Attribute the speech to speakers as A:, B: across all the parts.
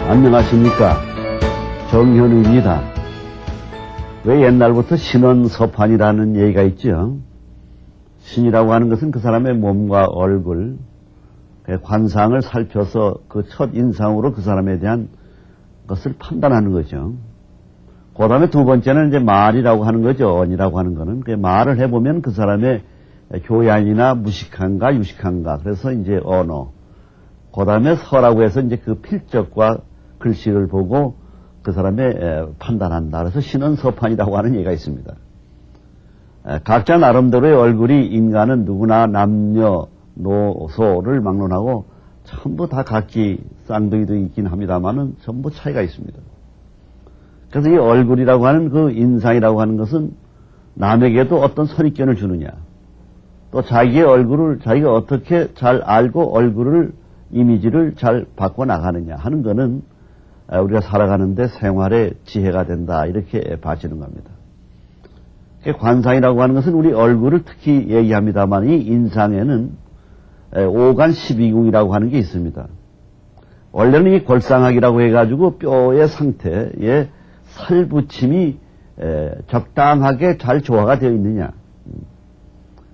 A: 안녕하십니까. 정현우입니다. 왜 옛날부터 신원서판이라는 얘기가 있죠. 신이라고 하는 것은 그 사람의 몸과 얼굴, 관상을 살펴서 그 첫 인상으로 그 사람에 대한 것을 판단하는 거죠. 그 다음에 두 번째는 이제 말이라고 하는 거죠. 언이라고 하는 거는. 그 말을 해보면 그 사람의 교양이나 무식한가 유식한가. 그래서 이제 언어. 그 다음에 서라고 해서 이제 그 필적과 글씨를 보고 그 사람의 판단한다. 그래서 신원서판이라고 하는 얘기가 있습니다. 각자 나름대로의 얼굴이 인간은 누구나 남녀, 노소를 막론하고 전부 다 각기 쌍둥이도 있긴 합니다만은 전부 차이가 있습니다. 그래서 이 얼굴이라고 하는 그 인상이라고 하는 것은 남에게도 어떤 선입견을 주느냐, 또 자기의 얼굴을 자기가 어떻게 잘 알고 얼굴을 이미지를 잘 바꿔 나가느냐 하는 거는 우리가 살아가는데 생활의 지혜가 된다 이렇게 봐지는 겁니다. 관상이라고 하는 것은 우리 얼굴을 특히 얘기합니다만 이 인상에는 5간 12궁이라고 하는 게 있습니다. 원래는 이 골상학이라고 해가지고 뼈의 상태에 살붙임이 적당하게 잘 조화가 되어 있느냐,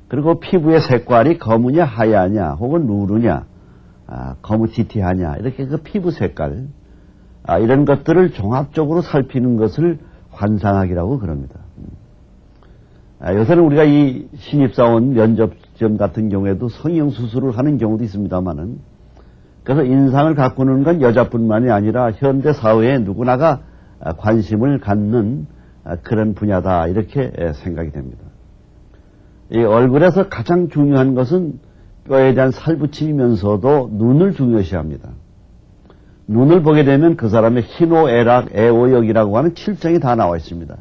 A: 그리고 피부의 색깔이 검으냐 하얗냐 혹은 누르냐, 거무튀튀하냐, 이렇게 그 피부 색깔, 이런 것들을 종합적으로 살피는 것을 관상학이라고 그럽니다. 요새는 우리가 이 신입사원 면접점 같은 경우에도 성형수술을 하는 경우도 있습니다만은, 그래서 인상을 가꾸는 건 여자뿐만이 아니라 현대 사회에 누구나가 관심을 갖는 그런 분야다 이렇게 생각이 됩니다. 이 얼굴에서 가장 중요한 것은 뼈에 대한 살붙임이면서도 눈을 중요시합니다. 눈을 보게 되면 그 사람의 희노애락, 애오역이라고 하는 7정이 다 나와 있습니다.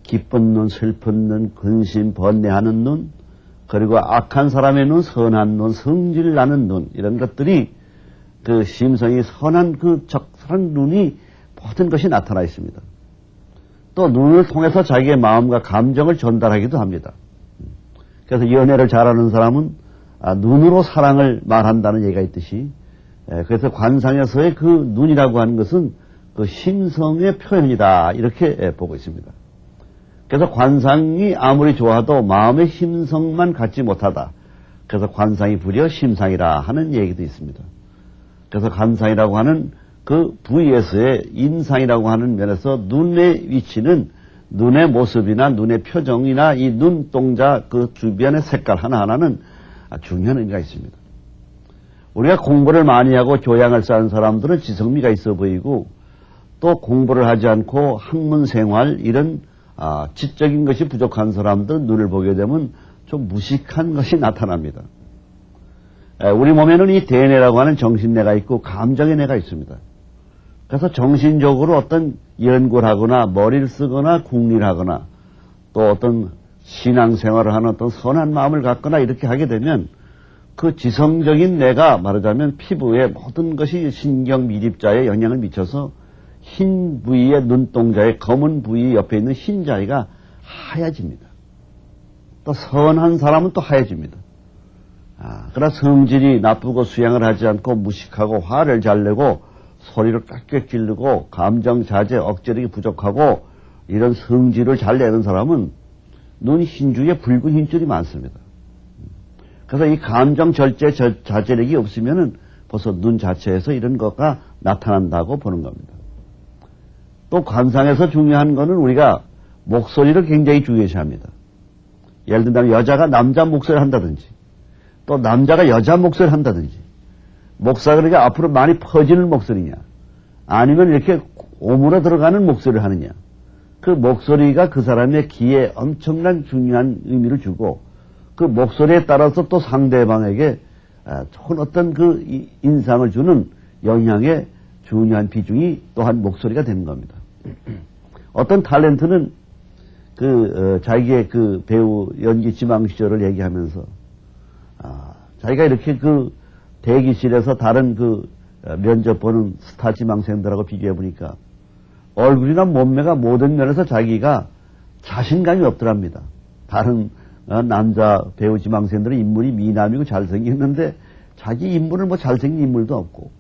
A: 기쁜 눈, 슬픈 눈, 근심, 번뇌하는 눈, 그리고 악한 사람의 눈, 선한 눈, 성질 나는 눈, 이런 것들이 그 심성이 선한 그 적선한 눈이 모든 것이 나타나 있습니다. 또 눈을 통해서 자기의 마음과 감정을 전달하기도 합니다. 그래서 연애를 잘하는 사람은 눈으로 사랑을 말한다는 얘기가 있듯이, 그래서 관상에서의 그 눈이라고 하는 것은 그 심성의 표현이다 이렇게 보고 있습니다. 그래서 관상이 아무리 좋아도 마음의 심성만 갖지 못하다. 그래서 관상이 부려 심상이라 하는 얘기도 있습니다. 그래서 관상이라고 하는 그 부위에서의 인상이라고 하는 면에서 눈의 위치는 눈의 모습이나 눈의 표정이나 이 눈동자 그 주변의 색깔 하나하나는 중요한 의미가 있습니다. 우리가 공부를 많이 하고 교양을 쌓은 사람들은 지성미가 있어 보이고, 또 공부를 하지 않고 학문 생활 이런 지적인 것이 부족한 사람들은 눈을 보게 되면 좀 무식한 것이 나타납니다. 우리 몸에는 이 대뇌라고 하는 정신뇌가 있고 감정의 뇌가 있습니다. 그래서 정신적으로 어떤 연구를 하거나 머리를 쓰거나 궁리를 하거나 또 어떤 신앙생활을 하는 어떤 선한 마음을 갖거나 이렇게 하게 되면 그 지성적인 뇌가 말하자면 피부에 모든 것이 신경 미립자에 영향을 미쳐서 흰 부위의 눈동자의 검은 부위 옆에 있는 흰자위가 하얘집니다. 또 선한 사람은 또 하얘집니다. 그러나 성질이 나쁘고 수양을 하지 않고 무식하고 화를 잘 내고 소리를 깍깍 지르고 감정 자제 억제력이 부족하고 이런 성질을 잘 내는 사람은 눈 흰줄에 붉은 흰줄이 많습니다. 그래서 이 감정 절제 자제력이 없으면은 벌써 눈 자체에서 이런 것가 나타난다고 보는 겁니다. 또 관상에서 중요한 거는 우리가 목소리를 굉장히 중요시합니다. 예를 들면 여자가 남자 목소리를 한다든지 또 남자가 여자 목소리를 한다든지, 목소리가 그러니까 앞으로 많이 퍼지는 목소리냐 아니면 이렇게 오물어 들어가는 목소리를 하느냐, 그 목소리가 그 사람의 귀에 엄청난 중요한 의미를 주고 그 목소리에 따라서 또 상대방에게 좋은 어떤 그 인상을 주는 영향의 중요한 비중이 또한 목소리가 되는 겁니다. 어떤 탤런트는 자기의 그 배우 연기 지망 시절을 얘기하면서 자기가 이렇게 그 대기실에서 다른 그 면접 보는 스타 지망생들하고 비교해 보니까 얼굴이나 몸매가 모든 면에서 자기가 자신감이 없더랍니다. 다른 남자 배우 지망생들은 인물이 미남이고 잘생겼는데 자기 인물은 뭐 잘생긴 인물도 없고,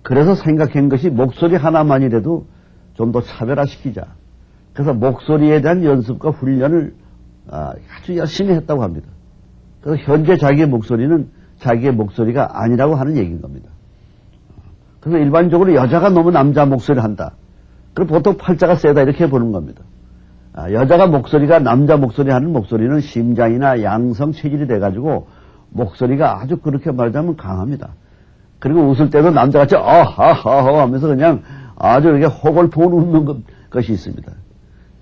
A: 그래서 생각한 것이 목소리 하나만이라도 좀 더 차별화시키자. 그래서 목소리에 대한 연습과 훈련을 아주 열심히 했다고 합니다. 그래서 현재 자기의 목소리는 자기의 목소리가 아니라고 하는 얘기인 겁니다. 그래서 일반적으로 여자가 너무 남자 목소리를 한다. 그럼 보통 팔자가 세다 이렇게 보는 겁니다. 여자가 목소리가 남자 목소리 하는 목소리는 심장이나 양성 체질이 돼가지고 목소리가 아주 그렇게 말하자면 강합니다. 그리고 웃을 때도 남자같이 아하하하 하면서 그냥 아주 이렇게 호걸풍을 웃는 것이 있습니다.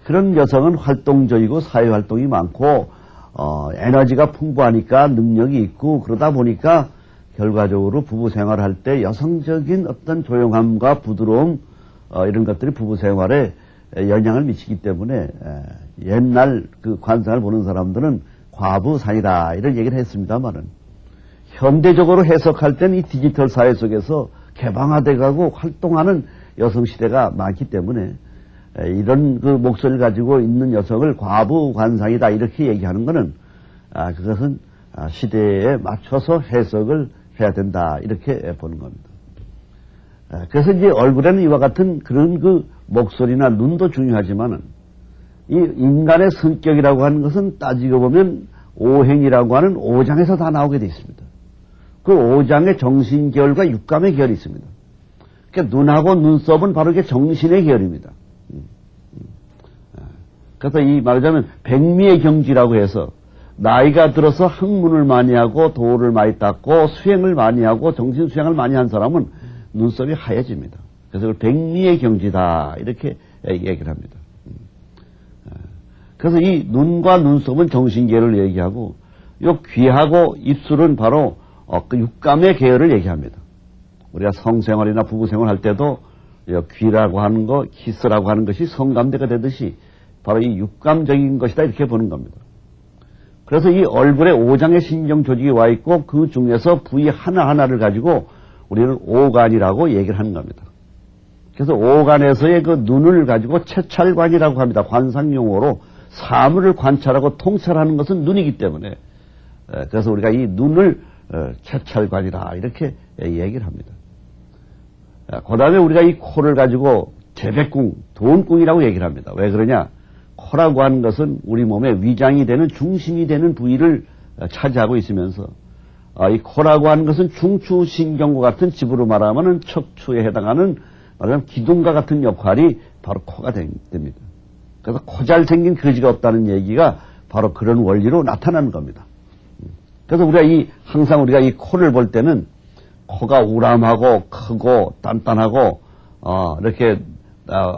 A: 그런 여성은 활동적이고 사회활동이 많고 에너지가 풍부하니까 능력이 있고 그러다 보니까 결과적으로 부부 생활을 할 때 여성적인 어떤 조용함과 부드러움 이런 것들이 부부 생활에 영향을 미치기 때문에 옛날 그 관상을 보는 사람들은 과부상이다 이런 얘기를 했습니다만은 현대적으로 해석할 때는 이 디지털 사회 속에서 개방화돼 가고 활동하는 여성 시대가 많기 때문에 이런 그 목소리를 가지고 있는 여성을 과부 관상이다 이렇게 얘기하는 것은 그것은 시대에 맞춰서 해석을 해야 된다 이렇게 보는 겁니다. 그래서 이제 얼굴에는 이와 같은 그런 그 목소리나 눈도 중요하지만은 이 인간의 성격이라고 하는 것은 따지고 보면 오행이라고 하는 5장에서 다 나오게 되어 있습니다. 그 5장의 정신계열과 육감의 계열이 있습니다. 그러니까 눈하고 눈썹은 바로 이게 정신의 계열입니다. 그래서 이 말하자면 백미의 경지라고 해서 나이가 들어서 학문을 많이 하고 도를 많이 닦고 수행을 많이 하고 정신 수행을 많이 한 사람은 눈썹이 하얘집니다. 그래서 그걸 백미의 경지다 이렇게 얘기를 합니다. 그래서 이 눈과 눈썹은 정신계열을 얘기하고 요 귀하고 입술은 바로 그 육감의 계열을 얘기합니다. 우리가 성생활이나 부부생활 할 때도 귀라고 하는 거, 키스라고 하는 것이 성감대가 되듯이 바로 이 육감적인 것이다 이렇게 보는 겁니다. 그래서 이 얼굴에 5장의 신경 조직이 와 있고 그 중에서 부위 하나하나를 가지고 우리는 오간이라고 얘기를 하는 겁니다. 그래서 오간에서의 그 눈을 가지고 채찰관이라고 합니다. 관상용어로 사물을 관찰하고 통찰하는 것은 눈이기 때문에 그래서 우리가 이 눈을 채찰관이라 이렇게 얘기를 합니다. 그 다음에 우리가 이 코를 가지고 재백궁, 돈궁이라고 얘기를 합니다. 왜 그러냐? 코라고 하는 것은 우리 몸의 위장이 되는 중심이 되는 부위를 차지하고 있으면서 이 코라고 하는 것은 중추신경과 같은 집으로 말하면 척추에 해당하는 말하자면 기둥과 같은 역할이 바로 코가 됩니다. 그래서 코 잘 생긴 거지가 없다는 얘기가 바로 그런 원리로 나타나는 겁니다. 그래서 우리가 항상 우리가 이 코를 볼 때는 코가 우람하고 크고 단단하고 이렇게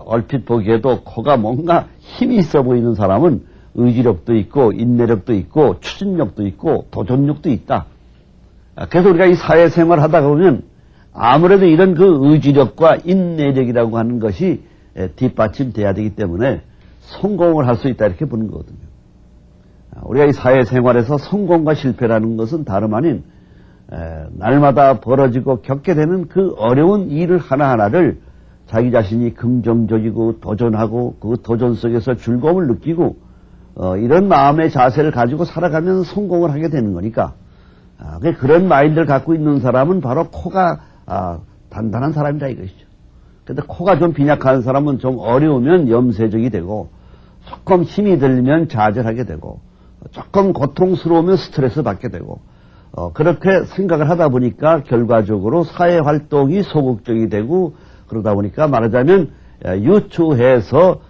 A: 얼핏 보기에도 코가 뭔가 힘이 있어 보이는 사람은 의지력도 있고 인내력도 있고 추진력도 있고 도전력도 있다. 그래서 우리가 이 사회생활을 하다가 보면 아무래도 이런 그 의지력과 인내력이라고 하는 것이 뒷받침돼야 되기 때문에 성공을 할 수 있다 이렇게 보는 거거든요. 우리가 이 사회생활에서 성공과 실패라는 것은 다름 아닌 날마다 벌어지고 겪게 되는 그 어려운 일을 하나하나를 자기 자신이 긍정적이고 도전하고 그 도전 속에서 즐거움을 느끼고 이런 마음의 자세를 가지고 살아가면 성공을 하게 되는 거니까 그런 마인드를 갖고 있는 사람은 바로 코가 단단한 사람이다 이것이죠. 근데 코가 좀 빈약한 사람은 좀 어려우면 염세적이 되고 조금 힘이 들면 좌절하게 되고 조금 고통스러우면 스트레스 받게 되고 그렇게 생각을 하다 보니까 결과적으로 사회활동이 소극적이 되고 그러다 보니까 말하자면 유추해서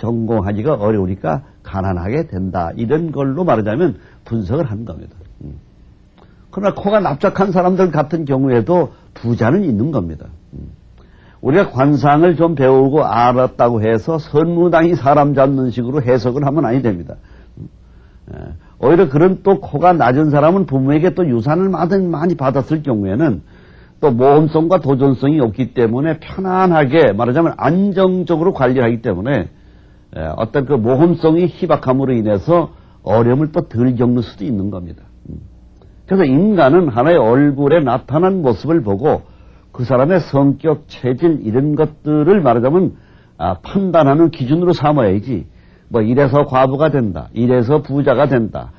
A: 성공하기가 어려우니까 가난하게 된다. 이런 걸로 말하자면 분석을 하는 겁니다. 그러나 코가 납작한 사람들 같은 경우에도 부자는 있는 겁니다. 우리가 관상을 좀 배우고 알았다고 해서 선무당이 사람 잡는 식으로 해석을 하면 아니 됩니다. 오히려 그런 또 코가 낮은 사람은 부모에게 또 유산을 많이 받았을 경우에는 또 모험성과 도전성이 없기 때문에 편안하게 말하자면 안정적으로 관리하기 때문에 어떤 그 모험성이 희박함으로 인해서 어려움을 또 덜 겪는 수도 있는 겁니다. 그래서 인간은 하나의 얼굴에 나타난 모습을 보고 그 사람의 성격, 체질 이런 것들을 말하자면 판단하는 기준으로 삼아야지 뭐 이래서 과부가 된다, 이래서 부자가 된다,